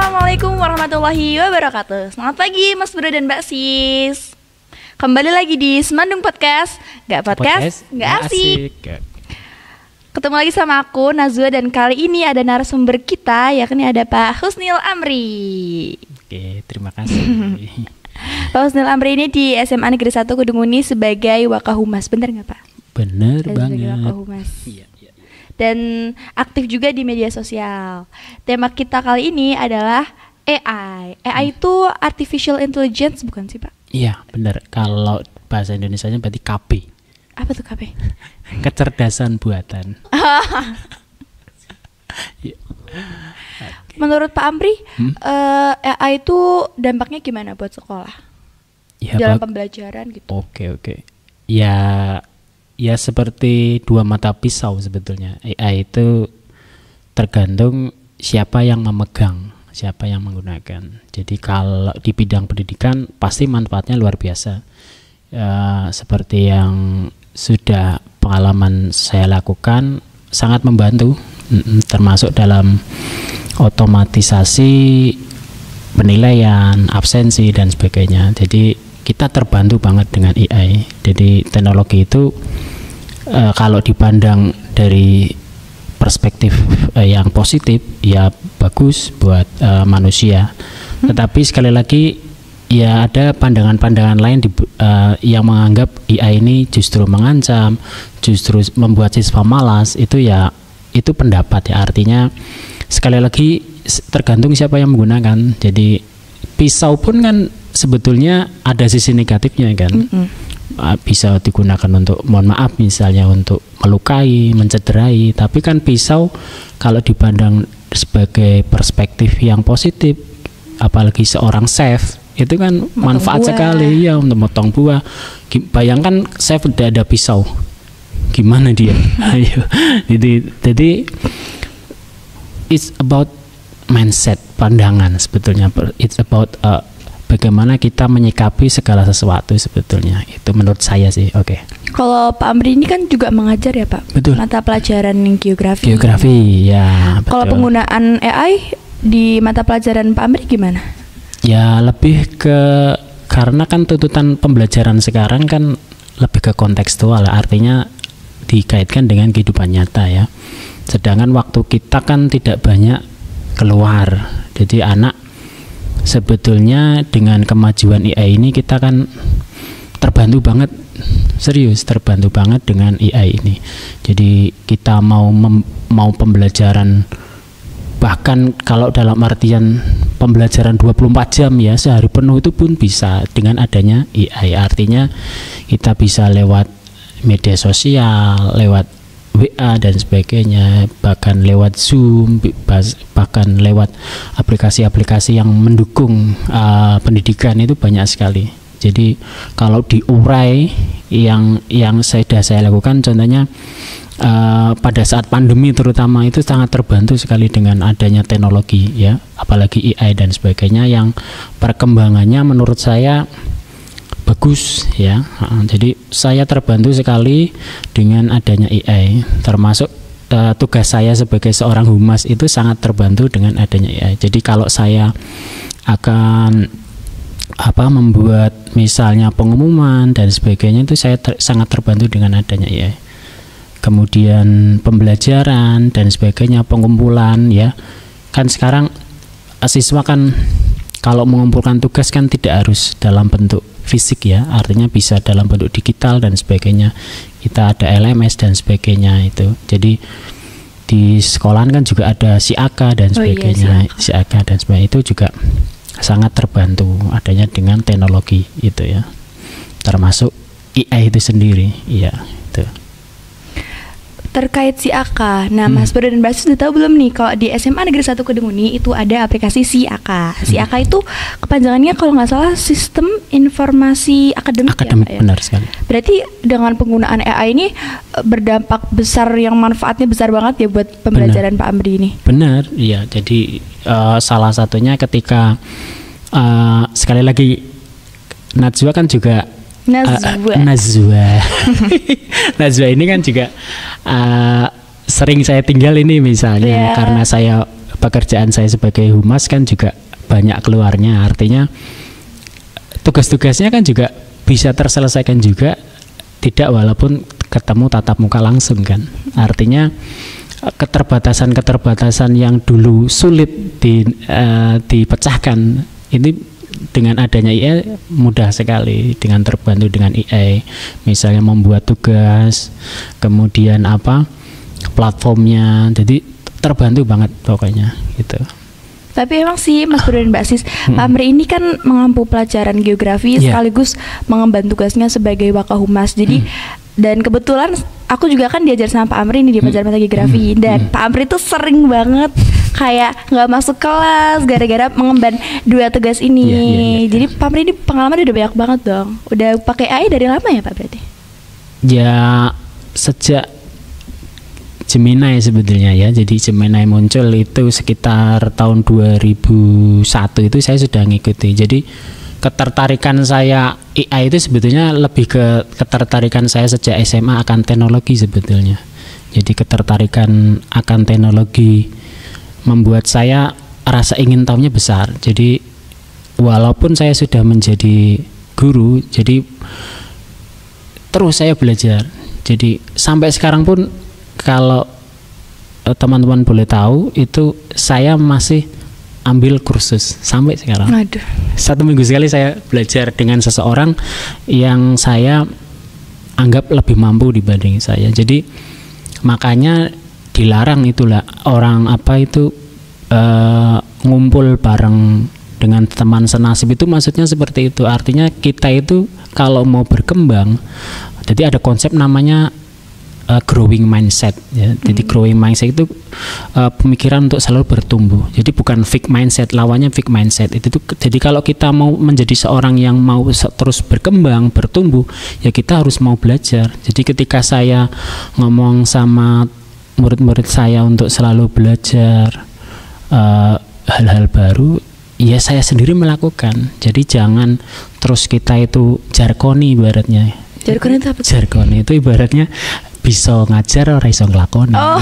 Assalamualaikum warahmatullahi wabarakatuh. Selamat pagi Mas Bro dan Mbak Sis. Kembali lagi di Semandung Podcast. Gak podcast, gak asik. Ketemu lagi sama aku Nazwa, dan kali ini ada narasumber kita, yakni ada Pak Husnil Amri. Oke, terima kasih. Pak Husnil Amri ini di SMA Negeri 1 Kedunguni sebagai Wakahumas. Bener gak Pak? Bener banget. Sebagai Wakahumas. Iya. Dan aktif juga di media sosial. Tema kita kali ini adalah AI. AI itu Artificial Intelligence bukan sih Pak? Iya, benar. Kalau bahasa Indonesianya berarti KB. Apa tuh KB? Kecerdasan buatan. Ya. Menurut Pak Amri, AI itu dampaknya gimana buat sekolah? Ya, dalam pembelajaran gitu. Oke. Ya seperti dua mata pisau sebetulnya. AI itu tergantung siapa yang memegang, siapa yang menggunakan. Jadi kalau di bidang pendidikan pasti manfaatnya luar biasa. Seperti yang sudah pengalaman saya lakukan, sangat membantu, termasuk dalam otomatisasi penilaian, absensi dan sebagainya. Jadi kita terbantu banget dengan AI. Jadi teknologi itu kalau dipandang dari perspektif yang positif ya bagus buat manusia. Tetapi sekali lagi ya ada pandangan-pandangan lain yang menganggap AI ini justru mengancam, justru membuat siswa malas. Itu pendapat ya. Artinya sekali lagi tergantung siapa yang menggunakan. Jadi pisau pun kan sebetulnya ada sisi negatifnya kan. Bisa digunakan untuk, mohon maaf misalnya untuk melukai, mencederai. Tapi kan pisau kalau dipandang sebagai perspektif yang positif, apalagi seorang chef, itu kan manfaat sekali ya untuk motong buah. Bayangkan chef udah ada pisau, gimana dia? Ayo. Jadi it's about mindset, pandangan sebetulnya. It's about bagaimana kita menyikapi segala sesuatu sebetulnya. Itu menurut saya sih. Oke. Kalau Pak Amri ini kan juga mengajar ya Pak? Betul. Mata pelajaran geografi. Geografi ya. Betul. Kalau penggunaan AI di mata pelajaran Pak Amri gimana? Ya lebih ke, karena kan tuntutan pembelajaran sekarang kan lebih ke kontekstual, artinya dikaitkan dengan kehidupan nyata ya. Sedangkan waktu kita kan tidak banyak keluar. Jadi anak sebetulnya dengan kemajuan AI ini kita kan terbantu banget, serius terbantu banget dengan AI ini. Jadi kita mau pembelajaran, bahkan kalau dalam artian pembelajaran 24 jam ya, sehari penuh itu pun bisa dengan adanya AI. Artinya kita bisa lewat media sosial, lewat WA dan sebagainya, bahkan lewat Zoom, bahkan lewat aplikasi-aplikasi yang mendukung pendidikan itu banyak sekali. Jadi kalau diurai yang saya lakukan, contohnya pada saat pandemi terutama itu sangat terbantu sekali dengan adanya teknologi ya, apalagi AI dan sebagainya yang perkembangannya menurut saya bagus ya. Jadi saya terbantu sekali dengan adanya AI, termasuk tugas saya sebagai seorang humas itu sangat terbantu dengan adanya AI. Jadi kalau saya akan membuat misalnya pengumuman dan sebagainya, itu saya sangat terbantu dengan adanya AI. Kemudian pembelajaran dan sebagainya, pengumpulan ya. Kan sekarang siswa kan kalau mengumpulkan tugas kan tidak harus dalam bentuk fisik ya, artinya bisa dalam bentuk digital dan sebagainya. Kita ada LMS dan sebagainya itu. Jadi di sekolahan kan juga ada SIAKA dan sebagainya. SIAKA dan sebagainya itu juga sangat terbantu adanya dengan teknologi itu ya. Termasuk AI itu sendiri, iya itu. Terkait SIAKA, nah Mas Bro dan Mbak Sis sudah tahu belum nih kalau di SMA Negeri 1 Kedunguni itu ada aplikasi SIAKA. SIAKA itu kepanjangannya kalau nggak salah Sistem Informasi Akademik ya, Pak, ya? Benar sekali. Berarti dengan penggunaan AI ini berdampak besar, yang manfaatnya besar banget ya buat pembelajaran Pak Amri ini. Benar, iya. Jadi salah satunya ketika sekali lagi Najwa kan juga Najwa ini kan juga sering saya tinggal ini misalnya karena saya pekerjaan saya sebagai humas kan juga banyak keluarnya, artinya tugas-tugasnya kan juga bisa terselesaikan juga tidak walaupun ketemu tatap muka langsung kan. Artinya keterbatasan-keterbatasan yang dulu sulit dipecahkan ini dengan adanya IA mudah sekali, dengan terbantu dengan IA, misalnya membuat tugas, kemudian platformnya, jadi terbantu banget pokoknya gitu. Tapi emang sih Mas Bro dan Mbak Sis, Pak Amri ini kan mengampu pelajaran geografi sekaligus mengemban tugasnya sebagai Wakahumas. Jadi dan kebetulan aku juga kan diajar sama Pak Amri ini di pelajaran mata geografi, dan Pak Amri tuh sering banget kayak nggak masuk kelas gara-gara mengemban 2 tugas ini. Jadi Pak Amri ini pengalaman udah banyak banget dong. Udah pakai AI dari lama ya Pak berarti? Ya sejak Gemini sebetulnya ya. Jadi Gemini muncul itu sekitar tahun 2001 itu saya sudah ngikuti. Jadi ketertarikan saya AI itu sebetulnya lebih ke ketertarikan saya sejak SMA akan teknologi sebetulnya. Jadi ketertarikan akan teknologi membuat saya rasa ingin tahunya besar. Jadi walaupun saya sudah menjadi guru, jadi terus saya belajar. Jadi sampai sekarang pun kalau teman-teman boleh tahu itu saya masih ambil kursus sampai sekarang. Aduh. 1 minggu sekali saya belajar dengan seseorang yang saya anggap lebih mampu dibanding saya. Jadi makanya dilarang itulah orang ngumpul bareng dengan teman senasib itu, maksudnya seperti itu. Artinya kita itu kalau mau berkembang, jadi ada konsep namanya growing mindset ya. Jadi growing mindset itu pemikiran untuk selalu bertumbuh. Jadi bukan fixed mindset, lawannya fixed mindset. Jadi kalau kita mau menjadi seorang yang mau terus berkembang, bertumbuh, ya kita harus mau belajar. Jadi ketika saya ngomong sama murid-murid saya untuk selalu belajar hal-hal baru, ya saya sendiri melakukan. Jadi jangan terus kita itu jargoni ibaratnya. Jargon itu apa? Jargon itu ibaratnya bisa ngajar ora iso nglakoni. Oh.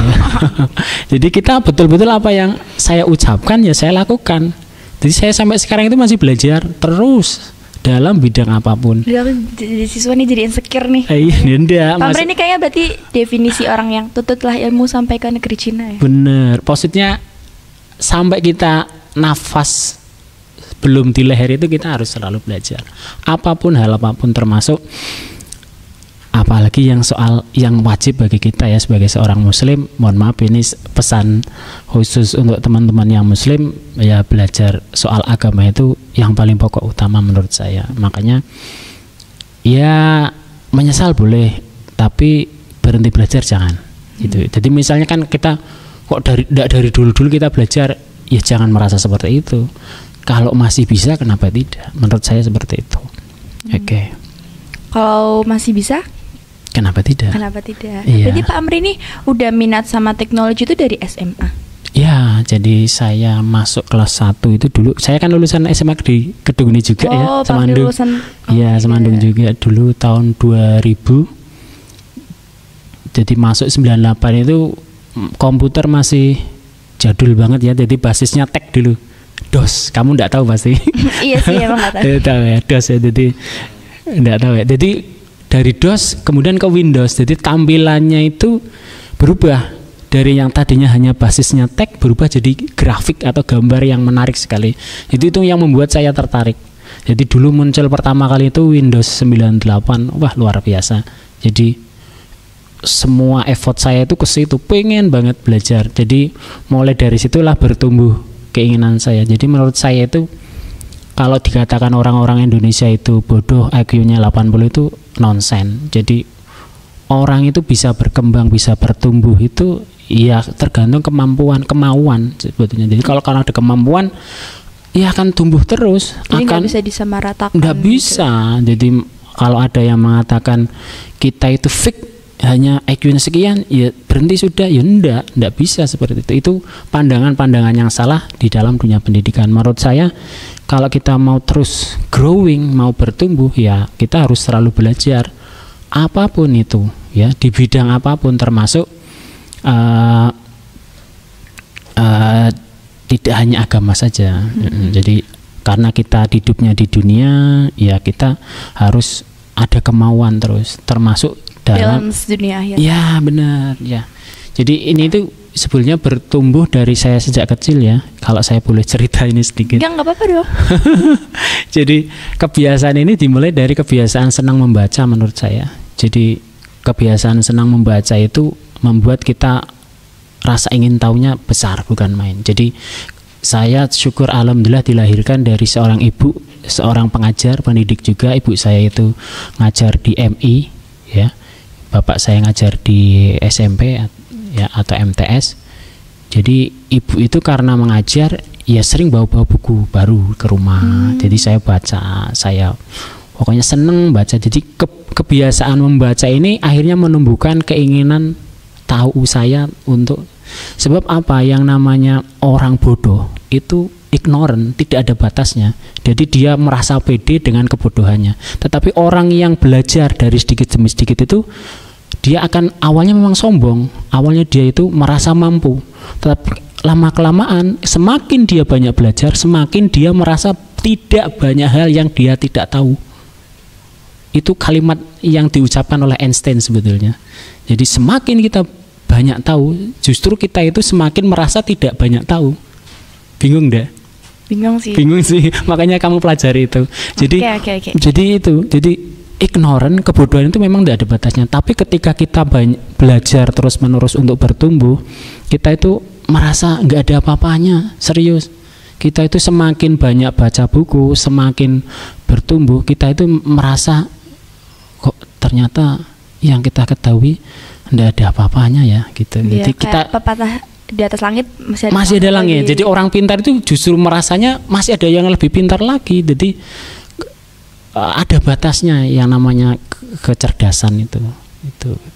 Jadi kita betul-betul apa yang saya ucapkan ya saya lakukan. Jadi saya sampai sekarang itu masih belajar terus dalam bidang apapun. Jadi siswa nih jadi insecure nih. Iya, Pak Amri ini kayaknya berarti definisi orang yang tututlah ilmu sampai ke negeri Cina ya. Bener, maksudnya sampai kita nafas belum di leher itu kita harus selalu belajar. Apapun hal apapun, termasuk apalagi yang soal yang wajib bagi kita ya sebagai seorang muslim. Mohon maaf ini pesan khusus untuk teman-teman yang muslim, ya belajar soal agama itu yang paling pokok utama menurut saya. Makanya ya menyesal boleh, tapi berhenti belajar jangan. Gitu. Jadi misalnya kan kita kok dari dulu kita belajar, ya jangan merasa seperti itu. Kalau masih bisa kenapa tidak? Menurut saya seperti itu. Oke. Kalau masih bisa? Kenapa tidak? Kenapa tidak? Iya. Berarti Pak Amri ini udah minat sama teknologi itu dari SMA? Ya, jadi saya masuk kelas 1 itu dulu. Saya kan lulusan SMA di Kedung ini juga ya, Semandung. Iya, Semandung juga dulu tahun 2000. Jadi masuk 98 itu komputer masih jadul banget ya. Jadi basisnya TEK dulu. DOS, kamu enggak tahu pasti. Iya sih, emang enggak tahu. Tahu ya, DOS ya. Jadi enggak tahu ya. Jadi dari DOS kemudian ke Windows, jadi tampilannya itu berubah dari yang tadinya hanya basisnya teks berubah jadi grafik atau gambar yang menarik sekali. Jadi itu yang membuat saya tertarik. Jadi dulu muncul pertama kali itu Windows 98, wah luar biasa. Jadi semua effort saya itu ke situ, pengen banget belajar. Jadi mulai dari situlah bertumbuh keinginan saya. Jadi menurut saya itu kalau dikatakan orang-orang Indonesia itu bodoh, IQ-nya 80 itu nonsen. Jadi orang itu bisa berkembang, bisa bertumbuh itu ya tergantung kemauan sebetulnya. Jadi kalau ada kemampuan ya akan tumbuh terus. Jadi nggak bisa disamaratakan. Nggak bisa. Jadi kalau ada yang mengatakan kita itu fix hanya IQ-nya sekian, ya berhenti sudah, ya enggak bisa seperti itu. Itu pandangan-pandangan yang salah di dalam dunia pendidikan. Menurut saya, kalau kita mau terus growing, mau bertumbuh, ya kita harus selalu belajar apapun itu, ya di bidang apapun, termasuk tidak hanya agama saja. Jadi karena kita hidupnya di dunia, ya kita harus ada kemauan terus, termasuk dalam balance dunia akhir. Ya benar ya. Jadi ini tuh sebetulnya bertumbuh dari saya sejak kecil ya. Kalau saya boleh cerita ini sedikit. Ya nggak apa-apa dong. Jadi kebiasaan ini dimulai dari kebiasaan senang membaca menurut saya. Jadi kebiasaan senang membaca itu membuat kita rasa ingin tahunya besar, bukan main. Jadi saya syukur alhamdulillah dilahirkan dari seorang ibu, seorang pengajar, pendidik juga. Ibu saya itu ngajar di MI ya. Bapak saya ngajar di SMP ya atau MTS. Jadi ibu itu karena mengajar ya sering bawa-bawa buku baru ke rumah. Jadi saya baca, saya pokoknya seneng baca. Jadi kebiasaan membaca ini akhirnya menumbuhkan keinginan tahu saya untuk, sebab apa, yang namanya orang bodoh itu ignorant, tidak ada batasnya. Jadi dia merasa pede dengan kebodohannya. Tetapi orang yang belajar dari sedikit demi sedikit itu dia akan awalnya memang sombong, awalnya dia itu merasa mampu, tetapi lama-kelamaan semakin dia banyak belajar, semakin dia merasa tidak banyak hal yang dia tidak tahu. Itu kalimat yang diucapkan oleh Einstein sebetulnya. Jadi semakin kita banyak tahu, justru kita itu semakin merasa tidak banyak tahu. Bingung deh? Bingung sih. Bingung sih, makanya kamu pelajari itu. Jadi jadi ignorant, kebodohan itu memang tidak ada batasnya. Tapi ketika kita belajar terus menerus untuk bertumbuh, kita itu merasa nggak ada apa-apanya, serius. Kita itu semakin banyak baca buku, semakin bertumbuh, kita itu merasa kok ternyata yang kita ketahui tidak ada apa-apanya ya gitu. Iya, jadi kita pepatah di atas langit masih ada langit. Jadi orang pintar itu justru merasanya masih ada yang lebih pintar lagi. Jadi ada batasnya yang namanya kecerdasan itu.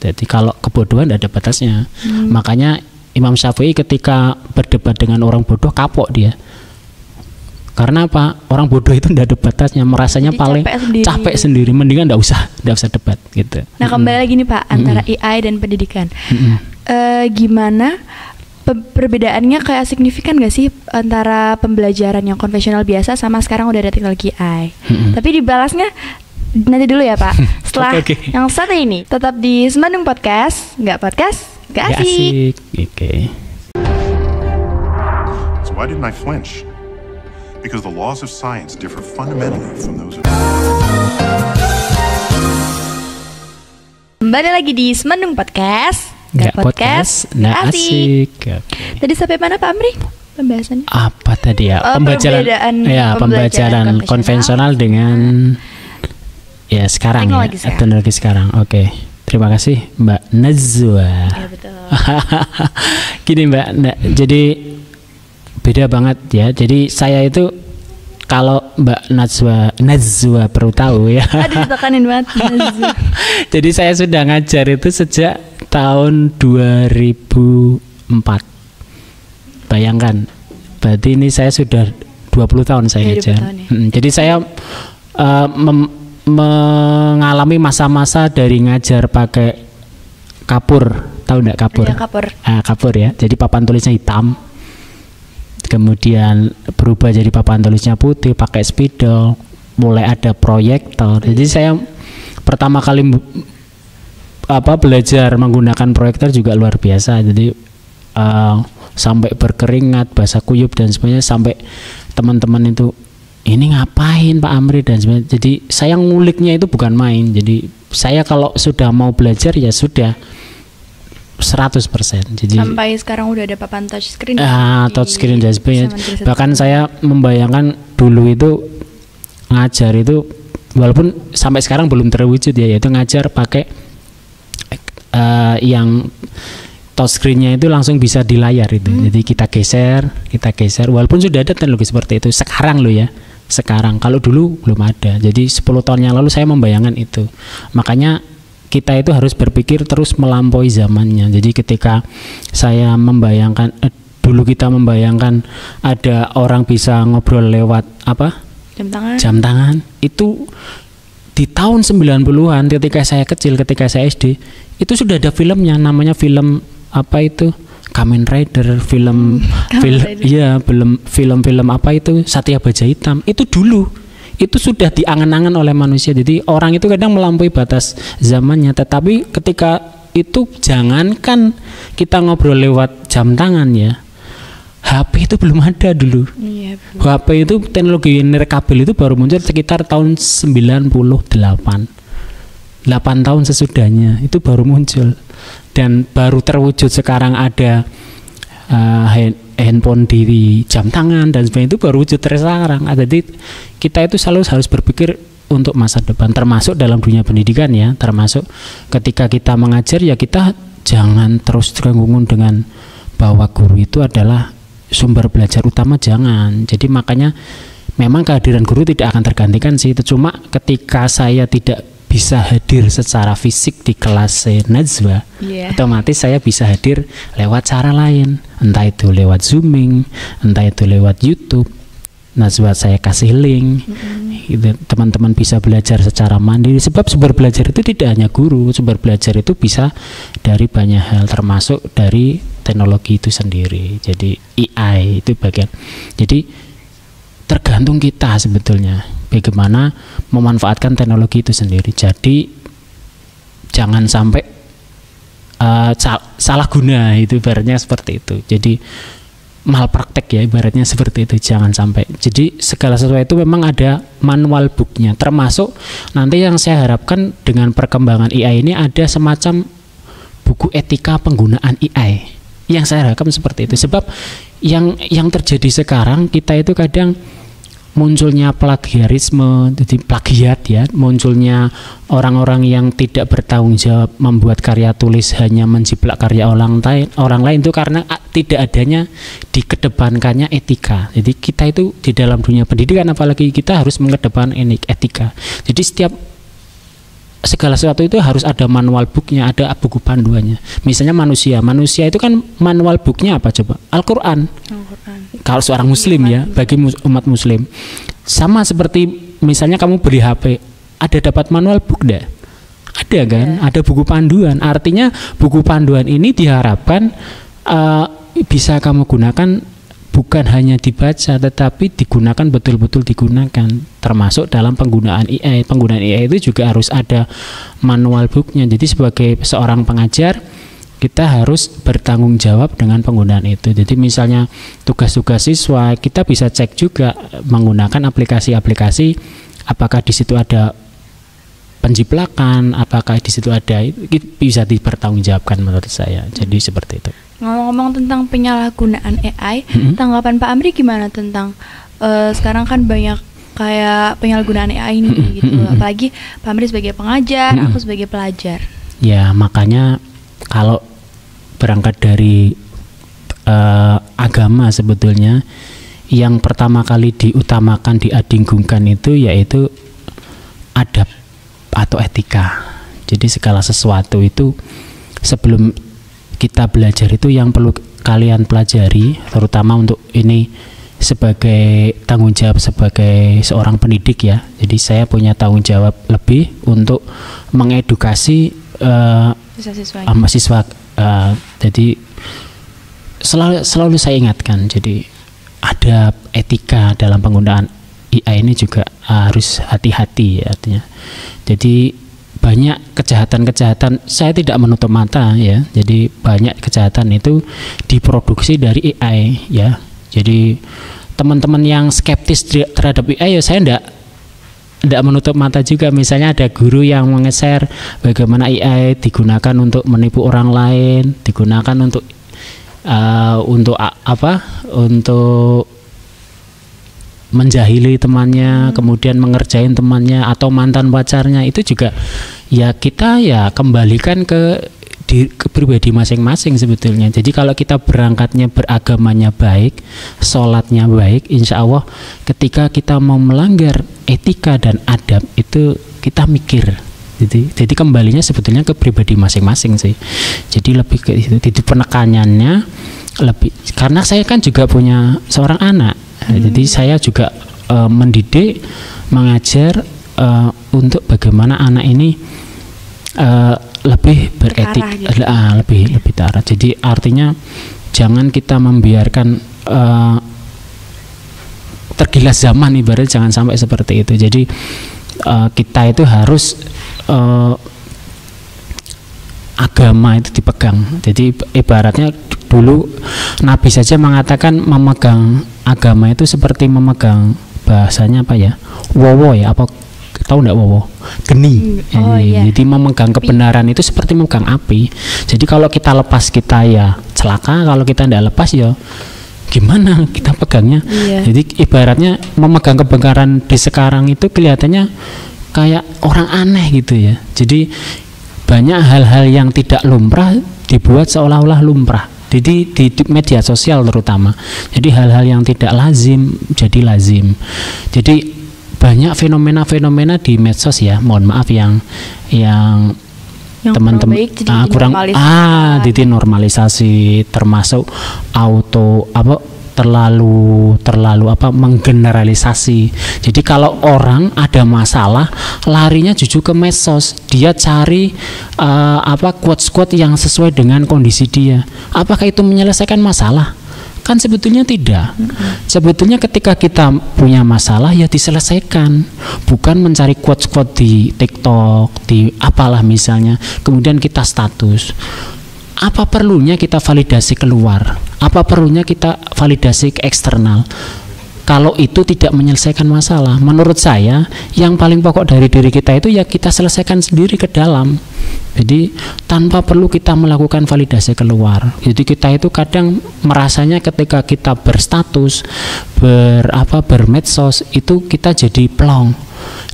Jadi kalau kebodohan tidak ada batasnya. Makanya Imam Syafi'i ketika berdebat dengan orang bodoh kapok dia. Karena apa? Orang bodoh itu tidak ada batasnya, merasanya jadi paling capek sendiri. Mendingan tidak usah debat gitu. Nah kembali lagi nih Pak, antara AI dan pendidikan. Gimana perbedaannya, kayak signifikan gak sih antara pembelajaran yang konvensional biasa sama sekarang udah ada teknologi AI? Tapi dibalasnya nanti dulu ya Pak. Setelah yang satu ini, tetap di Semandung Podcast, nggak asik. Okay. So why didn't I flinch? Because the laws of science differ fundamentally from those of... Kembali lagi di Semandung Podcast. Nggak asik. Tadi sampai mana Pak Amri pembahasannya? Apa tadi ya? Pembelajaran konvensional dengan ya sekarang teknologi sekarang. Oke. Terima kasih Mbak Najwa. Ya betul. Gini Mbak, jadi beda banget ya. Jadi saya itu kalau Mbak Najwa perlu tahu ya. Aduh ditekanin banget Najwa. Jadi saya sudah ngajar itu sejak tahun 2004. Bayangkan, berarti ini saya sudah 20 tahun saya ngajar. Jadi saya mengalami masa-masa dari ngajar pakai kapur, tahu enggak kapur? Ya, kapur. Kapur ya. Jadi papan tulisnya hitam. Kemudian berubah jadi papan tulisnya putih, pakai spidol, mulai ada proyektor. Jadi saya pertama kali belajar menggunakan proyektor juga luar biasa. Jadi sampai berkeringat, basah kuyup dan sebagainya, sampai teman-teman itu ini ngapain Pak Amri dan sebagainya. Jadi saya nguliknya itu bukan main. Jadi saya kalau sudah mau belajar ya sudah 100%. Jadi sampai sekarang udah ada papan touchscreen. Touchscreen dan sebagainya. Bahkan saya membayangkan dulu itu ngajar itu, walaupun sampai sekarang belum terwujud ya, yaitu ngajar pakai yang touchscreen-nya itu langsung bisa di layar itu. Jadi kita geser, walaupun sudah ada teknologi seperti itu sekarang loh ya. Sekarang, kalau dulu belum ada. Jadi 10 tahun yang lalu saya membayangkan itu. Makanya kita itu harus berpikir terus melampaui zamannya. Jadi ketika saya membayangkan dulu kita membayangkan ada orang bisa ngobrol lewat jam tangan itu di tahun 90-an ketika saya kecil, ketika saya SD, itu sudah ada filmnya, namanya film Kamen Rider, film apa itu Satya Baja Hitam itu dulu itu sudah diangan-angan oleh manusia. Jadi orang itu kadang melampaui batas zamannya. Tetapi ketika itu jangankan kita ngobrol lewat jam tangan ya, HP itu belum ada dulu. Iya, HP itu teknologi nirkabel itu baru muncul sekitar tahun 98. 8 tahun sesudahnya itu baru muncul. Dan baru terwujud sekarang ada handphone di jam tangan dan sebagainya, itu baru wujud sekarang. Jadi kita itu selalu harus berpikir untuk masa depan, termasuk dalam dunia pendidikan ya, termasuk ketika kita mengajar ya kita jangan terus terganggu dengan bahwa guru itu adalah sumber belajar utama, jangan. Jadi makanya memang kehadiran guru tidak akan tergantikan sih, itu cuma ketika saya tidak bisa hadir secara fisik di kelas Najwa, otomatis saya bisa hadir lewat cara lain, entah itu lewat Zooming, entah itu lewat YouTube. Najwa saya kasih link, teman-teman bisa belajar secara mandiri. Sebab sumber belajar itu tidak hanya guru, sumber belajar itu bisa dari banyak hal, termasuk dari teknologi itu sendiri. Jadi AI itu bagian. Jadi tergantung kita sebetulnya bagaimana memanfaatkan teknologi itu sendiri. Jadi jangan sampai salah guna, itu ibaratnya seperti itu. Jadi malpraktek ya ibaratnya seperti itu, jangan sampai. Jadi segala sesuatu itu memang ada manual booknya, termasuk nanti yang saya harapkan dengan perkembangan AI ini ada semacam buku etika penggunaan AI. Yang saya harapkan seperti itu. Sebab yang terjadi sekarang kita itu kadang munculnya plagiarisme, jadi plagiat ya, munculnya orang-orang yang tidak bertanggung jawab membuat karya tulis hanya menjiplak karya orang lain itu karena tidak adanya dikedepankannya etika. Jadi kita itu di dalam dunia pendidikan apalagi kita harus mengedepankan etika. Jadi segala sesuatu itu harus ada manual booknya, ada buku panduannya. Misalnya manusia itu kan manual booknya apa coba? Al-Quran. Kalau seorang muslim ya, bagi umat muslim. Sama seperti misalnya kamu beli HP, ada dapat manual book enggak? Ada kan? Ada buku panduan. Artinya buku panduan ini diharapkan bisa kamu gunakan bukan hanya dibaca, tetapi digunakan, betul-betul digunakan, termasuk dalam penggunaan AI. Penggunaan AI itu juga harus ada manual booknya. Jadi sebagai seorang pengajar, kita harus bertanggung jawab dengan penggunaan itu. Jadi misalnya tugas-tugas siswa, kita bisa cek juga menggunakan aplikasi-aplikasi, apakah di situ ada penjiplakan, apakah di situ ada, bisa dipertanggungjawabkan menurut saya. Jadi seperti itu. Ngomong-ngomong tentang penyalahgunaan AI, tanggapan Pak Amri gimana tentang sekarang kan banyak kayak penyalahgunaan AI ini gitu. Apalagi Pak Amri sebagai pengajar, aku sebagai pelajar. Ya, makanya kalau berangkat dari agama sebetulnya yang pertama kali diutamakan, diadinggungkan itu yaitu adab atau etika. Jadi segala sesuatu itu sebelum kita belajar itu yang perlu kalian pelajari, terutama untuk ini sebagai tanggung jawab sebagai seorang pendidik ya. Jadi saya punya tanggung jawab lebih untuk mengedukasi mahasiswa. Jadi selalu saya ingatkan. Jadi ada etika dalam penggunaan AI ini juga harus hati-hati ya, artinya. Jadi banyak kejahatan-kejahatan, saya tidak menutup mata ya. Jadi banyak kejahatan itu diproduksi dari AI ya. Jadi teman-teman yang skeptis terhadap AI ya saya tidak menutup mata juga. Misalnya ada guru yang nge-share bagaimana AI digunakan untuk menipu orang lain, digunakan untuk menjahili temannya, kemudian mengerjain temannya atau mantan pacarnya. Itu juga ya kita ya kembalikan ke pribadi masing-masing sebetulnya. Jadi kalau kita berangkatnya beragamanya baik, sholatnya baik, insya Allah ketika kita mau melanggar etika dan adab itu kita mikir. Jadi kembalinya sebetulnya ke pribadi masing-masing sih. Jadi lebih ke itu. Jadi penekanannya lebih, karena saya kan juga punya seorang anak. Jadi saya juga mendidik, mengajar untuk bagaimana anak ini lebih beretik, gitu. lebih terarah. Jadi artinya jangan kita membiarkan tergilas zaman, ibarat jangan sampai seperti itu. Jadi kita itu harus agama itu dipegang. Jadi ibaratnya dulu Nabi saja mengatakan memegang agama itu seperti memegang, bahasanya apa ya, wowo ya, apa tahu enggak wowo? Geni. Iya. Jadi memegang kebenaran itu seperti memegang api. Jadi kalau kita lepas kita ya celaka, kalau kita tidak lepas ya gimana kita pegangnya. Jadi ibaratnya memegang kebenaran di sekarang itu kelihatannya kayak orang aneh gitu ya. Jadi banyak hal-hal yang tidak lumrah dibuat seolah-olah lumrah. Jadi di media sosial terutama. Jadi hal-hal yang tidak lazim jadi lazim. Jadi banyak fenomena-fenomena di medsos ya, mohon maaf yang teman-teman kurang dinormalisasi, termasuk terlalu menggeneralisasi. Jadi kalau orang ada masalah larinya jujur ke medsos, dia cari quotes-quotes yang sesuai dengan kondisi dia. Apakah itu menyelesaikan masalah? Kan sebetulnya tidak. Sebetulnya ketika kita punya masalah ya diselesaikan, bukan mencari quotes-quotes di TikTok, di apalah misalnya, kemudian kita status. Apa perlunya kita validasi keluar? Apa perlunya kita validasi ke eksternal? Kalau itu tidak menyelesaikan masalah, menurut saya yang paling pokok dari diri kita itu ya kita selesaikan sendiri ke dalam. Jadi tanpa perlu kita melakukan validasi keluar. Jadi kita itu kadang merasanya ketika kita berstatus, bermedsos itu kita jadi plong.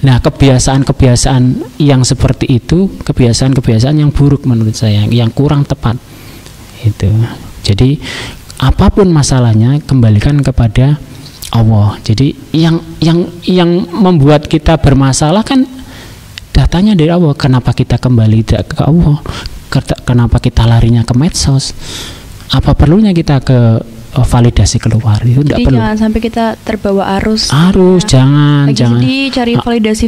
Nah, kebiasaan-kebiasaan yang seperti itu, kebiasaan-kebiasaan yang buruk menurut saya, yang kurang tepat. Itu. Jadi apapun masalahnya kembalikan kepada Allah. Jadi yang membuat kita bermasalah kan datanya dari Allah. Kenapa kita kembali ke Allah? Kenapa kita larinya ke medsos? Apa perlunya kita ke validasi keluar? Itu tidak perlu. Jangan sampai kita terbawa arus. Jangan. Jadi cari validasi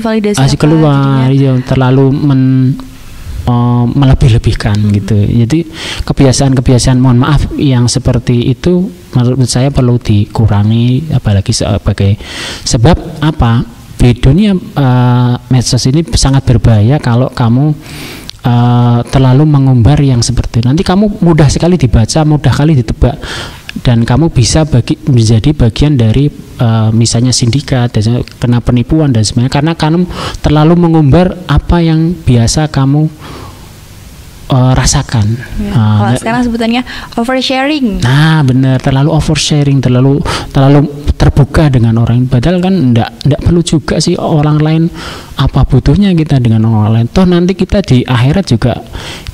keluar, ya, terlalu melebih-lebihkan gitu. Jadi kebiasaan-kebiasaan mohon maaf yang seperti itu menurut saya perlu dikurangi, apalagi sebab apa? Di dunia medsos ini sangat berbahaya kalau kamu terlalu mengumbar yang seperti itu. Nanti kamu mudah sekali dibaca, mudah sekali ditebak, dan kamu bisa menjadi bagian dari misalnya sindikat, kena penipuan dan sebagainya, karena kamu terlalu mengumbar apa yang biasa kamu rasakan. Kalau sekarang sebutannya oversharing. Nah, benar, terlalu oversharing, terlalu terbuka dengan orang. Padahal kan enggak perlu juga sih orang lain, apa butuhnya kita dengan orang lain. Toh nanti kita di akhirat juga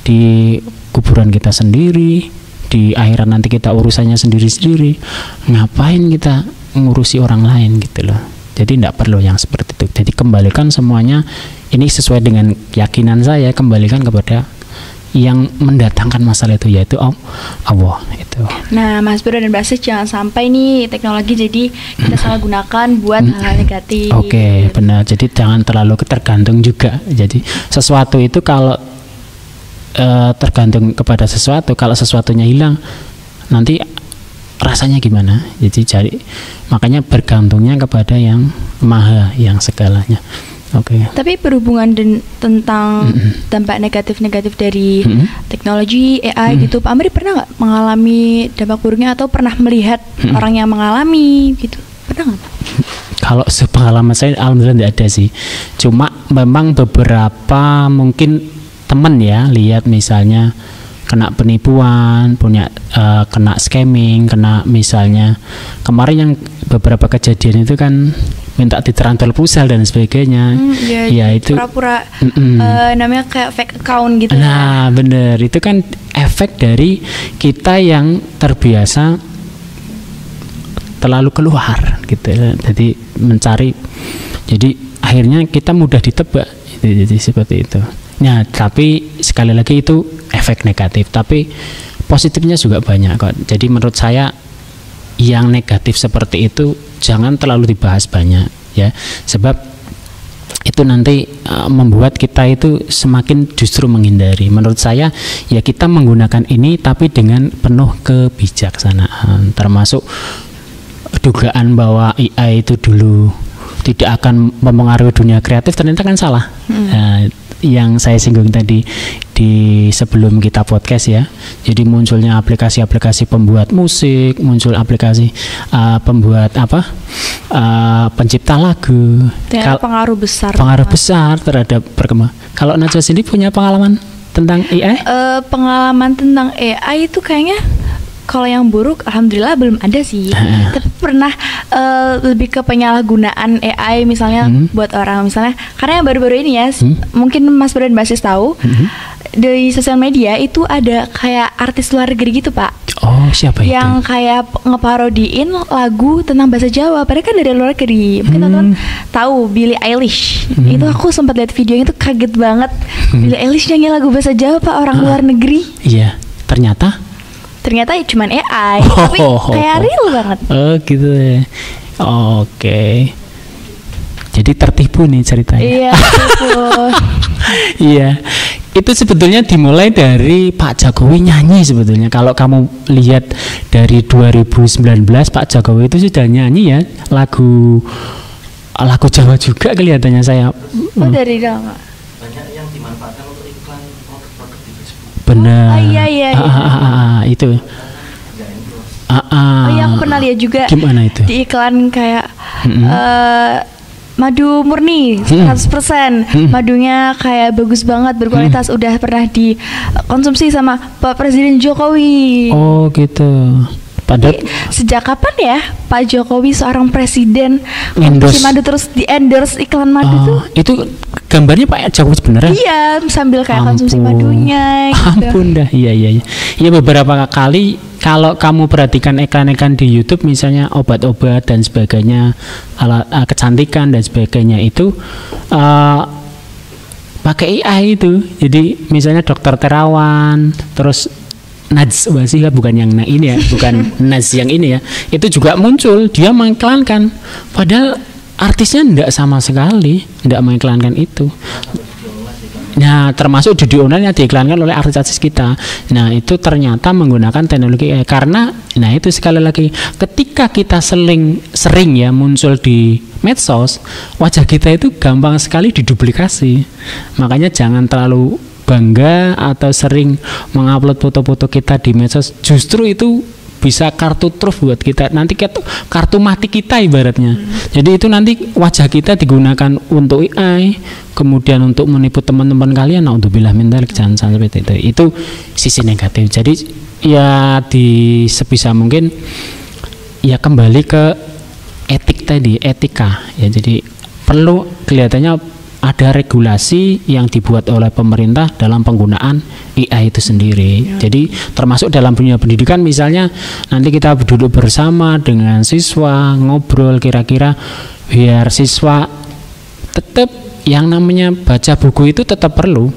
di kuburan kita sendiri, di akhirat nanti kita urusannya sendiri-sendiri. Ngapain kita ngurusi orang lain gitu loh. Jadi tidak perlu yang seperti itu. Jadi kembalikan semuanya, ini sesuai dengan keyakinan saya, kembalikan kepada yang mendatangkan masalah itu, yaitu Allah itu. Nah, Mas Bro dan Mbak Sis, jangan sampai nih teknologi jadi kita salah gunakan buat hal negatif. Oke, benar. Jadi jangan terlalu tergantung juga. Jadi sesuatu itu kalau tergantung kepada sesuatu, kalau sesuatunya hilang nanti rasanya gimana? Jadi makanya bergantungnya kepada yang maha, yang segalanya. Oke. Tapi berhubungan tentang dampak negatif-negatif dari teknologi AI gitu, Pak Amri pernah nggak mengalami dampak buruknya atau pernah melihat orang yang mengalami gitu? Pernah nggak? Kalau sepengalaman saya alhamdulillah tidak ada sih. Cuma memang beberapa mungkin teman ya lihat misalnya kena penipuan, kena scamming, kena misalnya kemarin yang beberapa kejadian itu kan minta ditransfer pulsa dan sebagainya. Ya itu pura-pura namanya kayak fake account gitu. Nah, bener, itu kan efek dari kita yang terbiasa terlalu keluar gitu. Jadi mencari, jadi akhirnya kita mudah ditebak. Jadi seperti itu. Nah, tapi sekali lagi itu efek negatif, tapi positifnya juga banyak kok. Jadi menurut saya yang negatif seperti itu jangan terlalu dibahas banyak ya, sebab itu nanti membuat kita itu semakin justru menghindari. Menurut saya ya kita menggunakan ini tapi dengan penuh kebijaksanaan, termasuk dugaan bahwa AI itu dulu tidak akan mempengaruhi dunia kreatif ternyata kan salah. Yang saya singgung tadi di sebelum kita podcast ya. Jadi munculnya aplikasi-aplikasi pembuat musik, muncul aplikasi pembuat pencipta lagu. Pengaruh besar. Pengaruh besar terhadap perkembangan. Kalau Najwa sendiri punya pengalaman tentang AI? Pengalaman tentang AI itu kayaknya kalau yang buruk alhamdulillah belum ada sih. Tapi pernah lebih ke penyalahgunaan AI misalnya buat orang misalnya, karena yang baru-baru ini ya mungkin Mas Bro dan Mbak Sis tahu di sosial media itu ada kayak artis luar negeri gitu Pak. Oh, siapa itu? Yang kayak ngeparodiin lagu tentang bahasa Jawa, padahal kan dari luar negeri. Mungkin teman-teman tahu Billie Eilish. Itu aku sempat lihat videonya itu kaget banget. Billie Eilish nyanyi lagu bahasa Jawa Pak, orang luar negeri. Iya, ternyata ya cuman AI, tapi kayak real banget. Oh gitu ya. Oke. Jadi tertipu nih ceritanya. Iya, tertipu. Iya. Itu sebetulnya dimulai dari Pak Jokowi nyanyi sebetulnya. Kalau kamu lihat dari 2019 Pak Jokowi itu sudah nyanyi ya lagu Jawa juga kelihatannya saya. Oh dari Jawa. Banyak yang dimanfaatkan untuk iklan produk di Facebook. Benar. Iya. Itu. Oh iya, aku pernah lihat juga. Gimana itu? Di iklan kayak madu murni 100%. Madunya kayak bagus banget, berkualitas, udah pernah dikonsumsi sama Pak Presiden Jokowi. Oh gitu. Padahal sejak kapan ya Pak Jokowi seorang presiden konsumsi madu terus di-endorse iklan madu tuh? Itu gambarnya Pak Jokowi sebenarnya? Iya, sambil kayak konsumsi madunya gitu. Ampun dah, iya. Iya beberapa kali kalau kamu perhatikan iklan-iklan di YouTube misalnya obat-obat dan sebagainya, alat kecantikan dan sebagainya itu pakai AI itu. Jadi misalnya Dokter Terawan, terus Najwa sih bukan yang ini ya, bukan Naz yang ini ya. Itu juga muncul, dia mengiklankan. Padahal artisnya tidak sama sekali, tidak mengiklankan itu. Nah, termasuk judi online yang diiklankan oleh artis-artis kita. Nah, itu ternyata menggunakan teknologi AI. Karena, nah itu sekali lagi, ketika kita sering ya muncul di medsos, wajah kita itu gampang sekali diduplikasi. Makanya jangan terlalu bangga atau sering mengupload foto-foto kita di medsos. Justru itu bisa kartu truf buat kita, nanti kartu mati kita ibaratnya. Jadi itu nanti wajah kita digunakan untuk AI, kemudian untuk menipu teman-teman kalian. Nah, untuk bilah minta jangan sampai itu. Itu sisi negatif. Jadi ya di sebisa mungkin ya kembali ke etik tadi, etika ya. Jadi perlu kelihatannya ada regulasi yang dibuat oleh pemerintah dalam penggunaan AI itu sendiri. Jadi termasuk dalam dunia pendidikan misalnya nanti kita duduk bersama dengan siswa ngobrol kira-kira biar siswa tetap yang namanya baca buku itu tetap perlu,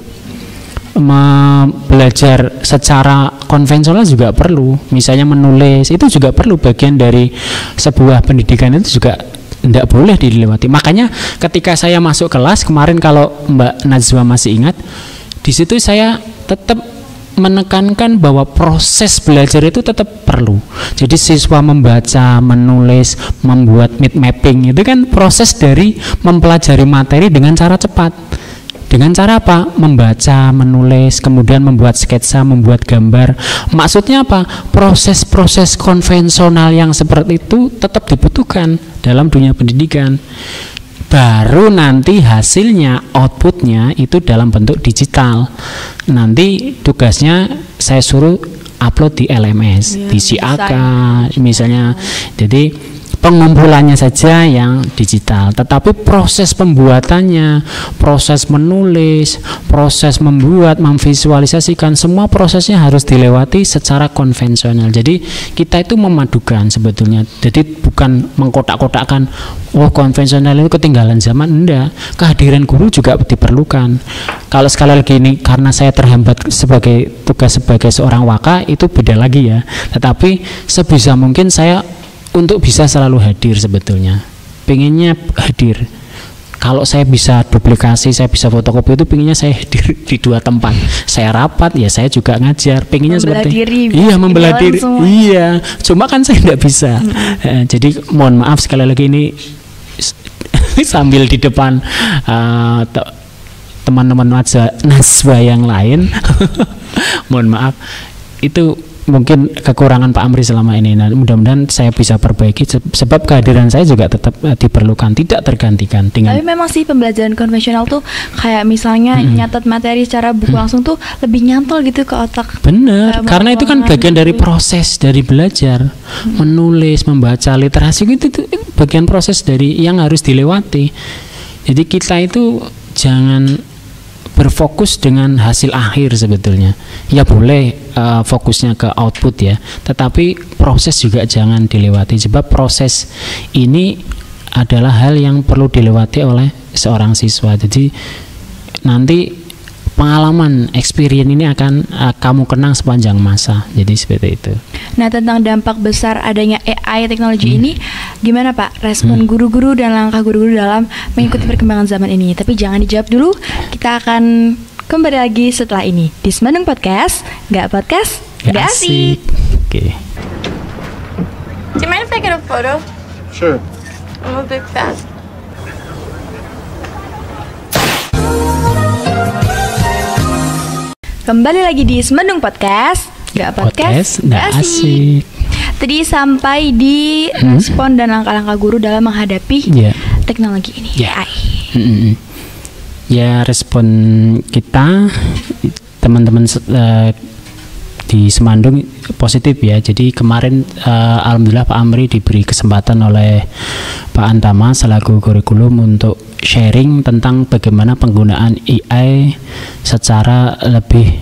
belajar secara konvensional juga perlu, misalnya menulis itu juga perlu, bagian dari sebuah pendidikan itu juga tidak boleh dilewati. Makanya ketika saya masuk kelas kemarin, kalau Mbak Najwa masih ingat, di situ saya tetap menekankan bahwa proses belajar itu tetap perlu. Jadi siswa membaca, menulis, membuat mind mapping itu kan proses dari mempelajari materi dengan cara cepat. Dengan cara apa? Membaca, menulis, kemudian membuat sketsa, membuat gambar. Maksudnya apa? Proses-proses konvensional yang seperti itu tetap dibutuhkan dalam dunia pendidikan. Baru nanti hasilnya, outputnya itu dalam bentuk digital. Nanti tugasnya saya suruh upload di LMS, di CAK misalnya. Jadi pengumpulannya saja yang digital, tetapi proses pembuatannya, proses menulis, proses membuat, memvisualisasikan, semua prosesnya harus dilewati secara konvensional. Jadi kita itu memadukan sebetulnya. Jadi bukan mengkotak-kotakkan, oh konvensional itu ketinggalan zaman, enggak. Kehadiran guru juga diperlukan. Kalau sekali lagi ini karena saya terhambat sebagai tugas sebagai seorang waka, itu beda lagi ya. Tetapi sebisa mungkin saya untuk bisa selalu hadir sebetulnya, pengennya hadir kalau saya bisa duplikasi, saya bisa fotokopi itu pinginnya saya di dua tempat. Saya rapat ya saya juga ngajar. Pinginnya seperti iya membelah diri. Iya, cuma kan saya nggak bisa. Jadi mohon maaf sekali lagi ini sambil di depan teman-teman Najwa yang lain. Mohon maaf itu mungkin kekurangan Pak Amri selama ini. Nah, mudah-mudahan saya bisa perbaiki sebab kehadiran saya juga tetap diperlukan, tidak tergantikan dengan. Tapi memang sih pembelajaran konvensional tuh kayak misalnya nyatat materi secara buku langsung tuh lebih nyantol gitu ke otak. Bener, karena itu kan bagian dari proses dari belajar, menulis, membaca literasi itu bagian proses dari yang harus dilewati. Jadi kita itu jangan berfokus dengan hasil akhir sebetulnya. Ya boleh fokusnya ke output ya, tetapi proses juga jangan dilewati sebab proses ini adalah hal yang perlu dilewati oleh seorang siswa. Jadi nanti pengalaman, experience ini akan kamu kenang sepanjang masa. Jadi seperti itu. Nah, tentang dampak besar adanya AI teknologi ini, gimana Pak respon guru-guru dan langkah guru-guru dalam mengikuti perkembangan zaman ini? Tapi jangan dijawab dulu, kita akan kembali lagi setelah ini di Semandung Podcast. Nggak podcast, nggak asik. Okay. Do you mind if I get a photo? Sure. I'm a big fan. Kembali lagi di Semandung Podcast. Nggak podcast, nggak asik. Tadi sampai di respon dan langkah-langkah guru dalam menghadapi teknologi ini, AI. Ya, respon kita teman-teman di Semandung positif ya. Jadi kemarin alhamdulillah Pak Amri diberi kesempatan oleh Pak Antama selaku kurikulum untuk sharing tentang bagaimana penggunaan AI secara lebih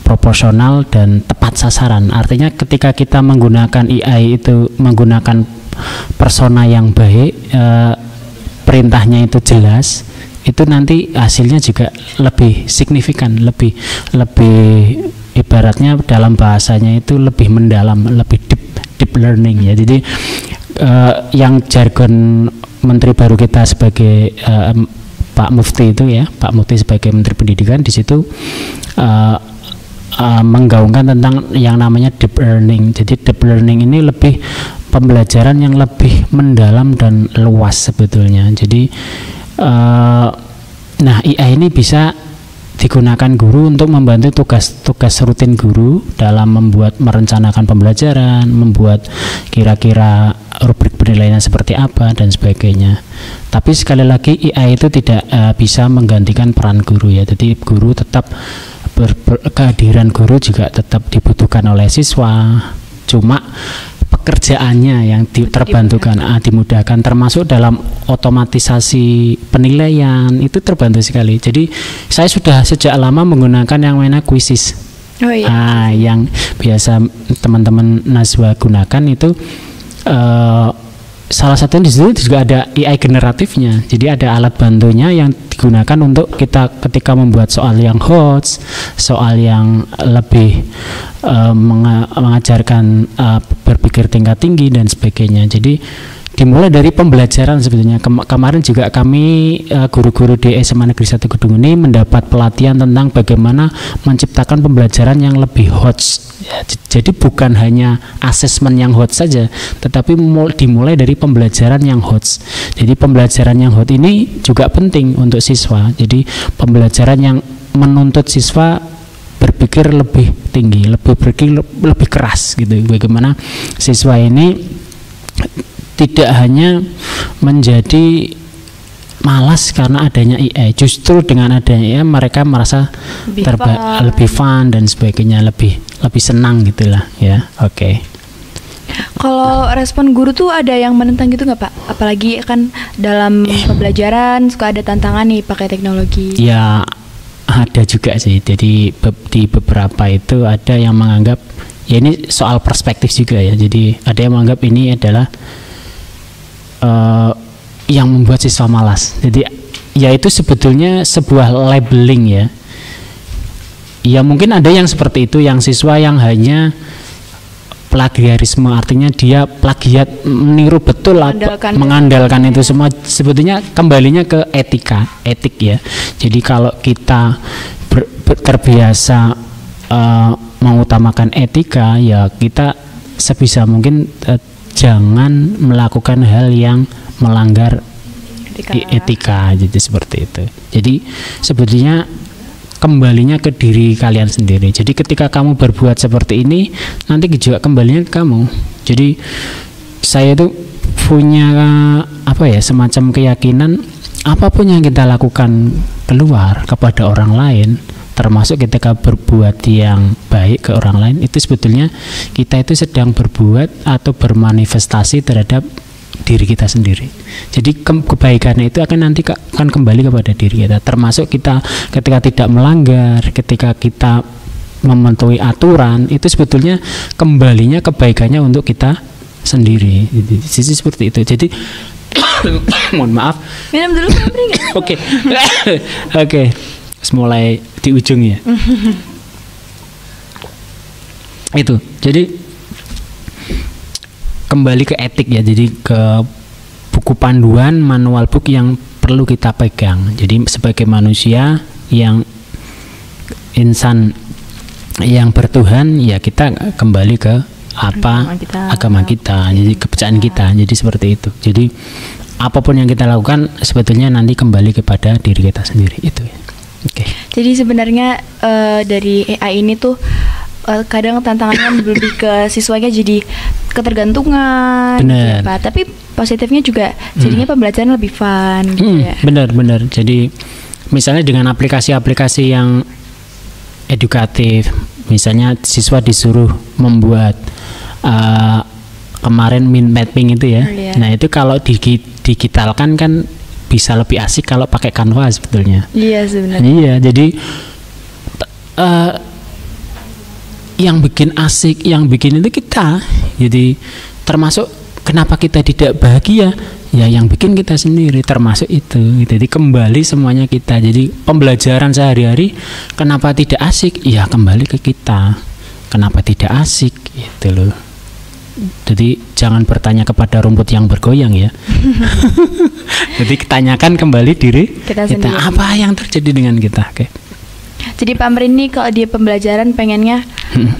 proporsional dan tepat sasaran. Artinya ketika kita menggunakan AI itu menggunakan persona yang baik, perintahnya itu jelas, itu nanti hasilnya juga lebih signifikan, lebih ibaratnya dalam bahasanya itu lebih mendalam, lebih deep learning ya. Jadi yang jargon Menteri baru kita sebagai Pak Mufti itu ya, Pak Mufti sebagai Menteri Pendidikan di situ menggaungkan tentang yang namanya deep learning. Jadi deep learning ini lebih pembelajaran yang lebih mendalam dan luas sebetulnya. Jadi nah AI ini bisa digunakan guru untuk membantu tugas-tugas rutin guru dalam merencanakan pembelajaran, membuat kira-kira rubrik penilaian seperti apa dan sebagainya. Tapi sekali lagi AI itu tidak bisa menggantikan peran guru ya. Jadi guru tetap kehadiran guru juga tetap dibutuhkan oleh siswa. Cuma pekerjaannya yang terbantukan, dimudahkan, termasuk dalam otomatisasi penilaian itu terbantu sekali. Jadi saya sudah sejak lama menggunakan yang namanya Quizzes. Yang biasa teman-teman Najwa gunakan itu salah satu di situ juga ada AI generatifnya. Jadi ada alat bantunya yang digunakan untuk kita ketika membuat soal yang hot, soal yang lebih mengajarkan berpikir tingkat tinggi dan sebagainya. Jadi dimulai dari pembelajaran sebetulnya. Kemarin juga kami guru-guru di SMA Negeri 1 Gedung ini mendapat pelatihan tentang bagaimana menciptakan pembelajaran yang lebih hot. Ya, jadi bukan hanya asesmen yang hot saja, tetapi dimulai dari pembelajaran yang hot. Jadi pembelajaran yang hot ini juga penting untuk siswa. Jadi pembelajaran yang menuntut siswa berpikir lebih tinggi, lebih keras gitu. Bagaimana siswa ini tidak hanya menjadi malas karena adanya AI, justru dengan adanya AI mereka merasa lebih fun dan sebagainya, lebih senang gitulah ya. Oke. Kalau respon guru tuh ada yang menentang gitu nggak Pak? Apalagi kan dalam pembelajaran suka ada tantangan nih pakai teknologi. Ya ada juga sih. Jadi di beberapa itu ada yang menganggap ya ini soal perspektif juga ya. Jadi ada yang menganggap ini adalah yang membuat siswa malas. Jadi ya itu sebetulnya sebuah labeling ya. Ya mungkin ada yang seperti itu, yang siswa yang hanya plagiarisme, artinya dia plagiat, meniru betul mengandalkan itu semua. Sebetulnya kembalinya ke etik ya. Jadi kalau kita terbiasa mengutamakan etika, ya kita sebisa mungkin jangan melakukan hal yang melanggar etika, jadi seperti itu. Jadi sebetulnya kembalinya ke diri kalian sendiri. Jadi ketika kamu berbuat seperti ini, nanti juga kembalinya ke kamu. Jadi saya itu punya semacam keyakinan, apapun yang kita lakukan keluar kepada orang lain, termasuk ketika berbuat yang baik ke orang lain, itu sebetulnya kita itu sedang berbuat atau bermanifestasi terhadap diri kita sendiri. Jadi kebaikan itu akan kembali kepada diri kita, termasuk kita ketika tidak melanggar, ketika kita mematuhi aturan, itu sebetulnya kembalinya kebaikannya untuk kita sendiri. Jadi seperti itu. Jadi mohon maaf. Minum dulu Oke. Oke. Mulai di ujung ya. Itu. Jadi kembali ke etik ya, jadi ke buku panduan, manual book yang perlu kita pegang. Jadi sebagai manusia yang insan yang bertuhan, ya kita kembali ke agama kita, jadi kepercayaan kita. Jadi seperti itu. Jadi apapun yang kita lakukan sebetulnya nanti kembali kepada diri kita sendiri itu ya. Oke. Jadi sebenarnya dari AI ini tuh kadang tantangannya lebih ke siswanya jadi ketergantungan. Bener. Gitu, tapi positifnya juga jadinya pembelajaran lebih fun gitu ya. Benar. Jadi misalnya dengan aplikasi-aplikasi yang edukatif, misalnya siswa disuruh membuat kemarin mind mapping itu ya. Nah itu kalau digitalkan kan bisa lebih asik kalau pakai Canva sebetulnya. Iya sebenarnya. Iya, jadi yang bikin asik, yang bikin itu kita. Jadi termasuk kenapa kita tidak bahagia, ya yang bikin kita sendiri, termasuk itu. Jadi kembali semuanya kita. Jadi pembelajaran sehari-hari kenapa tidak asik, ya kembali ke kita. Kenapa tidak asik, gitu loh. Jadi jangan bertanya kepada rumput yang bergoyang ya. Jadi tanyakan kembali diri kita apa yang terjadi dengan kita. Oke. Jadi Pak Amri ini kalau dia pembelajaran pengennya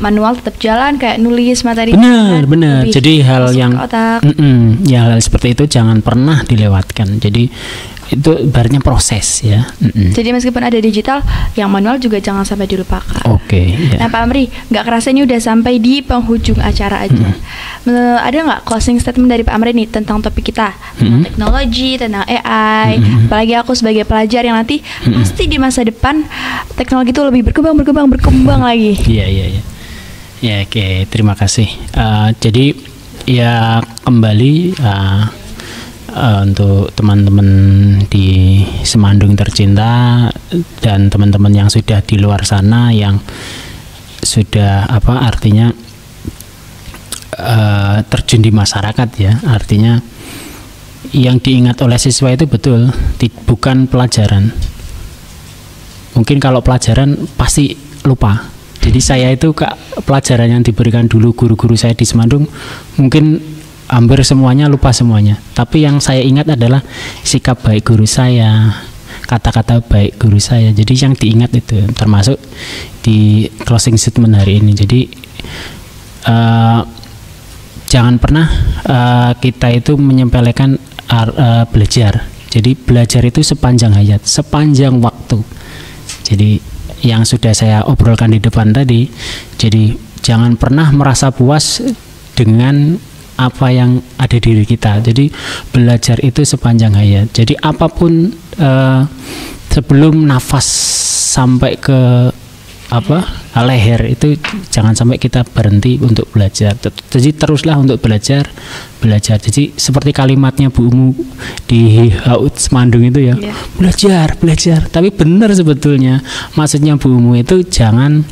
manual tetap jalan, kayak nulis materi. Benar. Jadi hal yang hal seperti itu jangan pernah dilewatkan. Jadi itu ibaratnya proses ya. Jadi meskipun ada digital, yang manual juga jangan sampai dilupakan. Oke. Ya. Nah Pak Amri, nggak kerasa ini udah sampai di penghujung acara aja. Ada nggak closing statement dari Pak Amri nih tentang topik kita, tentang teknologi, tentang AI? Apalagi aku sebagai pelajar yang nanti pasti di masa depan teknologi itu lebih berkembang lagi. Iya. Ya oke, terima kasih. Jadi ya kembali untuk teman-teman di Semandung tercinta dan teman-teman yang sudah di luar sana yang sudah artinya terjun di masyarakat ya, artinya yang diingat oleh siswa itu betul bukan pelajaran. Mungkin kalau pelajaran pasti lupa. Jadi saya itu pelajaran yang diberikan dulu guru-guru saya di Semandung mungkin hampir semuanya lupa semuanya. Tapi yang saya ingat adalah sikap baik guru saya, kata-kata baik guru saya. Jadi yang diingat itu termasuk di closing statement hari ini. Jadi jangan pernah kita itu menyepelekan belajar. Jadi belajar itu sepanjang hayat, sepanjang waktu. Jadi yang sudah saya obrolkan di depan tadi, jadi jangan pernah merasa puas dengan apa yang ada di diri kita. Jadi belajar itu sepanjang hayat. Jadi apapun sebelum nafas sampai ke leher itu jangan sampai kita berhenti untuk belajar. Jadi teruslah untuk belajar. Jadi seperti kalimatnya Bu Umu di HUT Semandung itu ya, belajar. Tapi benar sebetulnya maksudnya Bu Umu itu jangan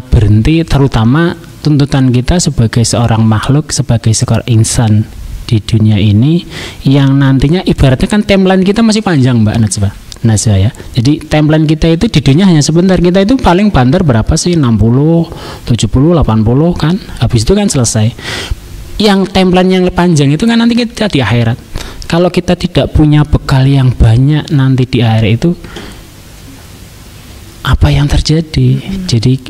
berhenti, terutama tuntutan kita sebagai seorang makhluk, sebagai seorang insan di dunia ini yang nantinya ibaratnya kan timeline kita masih panjang Mbak Najwa. Naswa ya. Jadi timeline kita itu di dunia hanya sebentar. Kita itu paling banter berapa sih? 60, 70, 80 kan. Habis itu kan selesai. Yang timeline yang panjang itu kan nanti kita di akhirat. Kalau kita tidak punya bekal yang banyak nanti di akhirat itu, apa yang terjadi? Jadi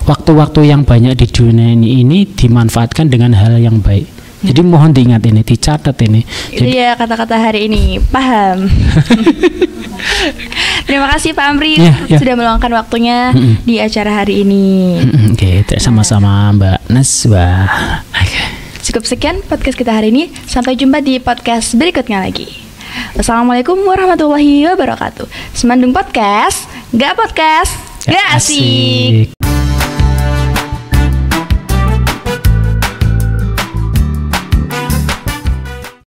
waktu-waktu yang banyak di dunia ini dimanfaatkan dengan hal yang baik. Jadi mohon diingat ini, dicatat ini. Itu ya kata-kata hari ini, paham. Terima kasih Pak Amri sudah meluangkan waktunya di acara hari ini. Oke, sama-sama Mbak Naswa. Cukup sekian podcast kita hari ini. Sampai jumpa di podcast berikutnya lagi. Wassalamualaikum warahmatullahi wabarakatuh. Semandung Podcast, gak asik.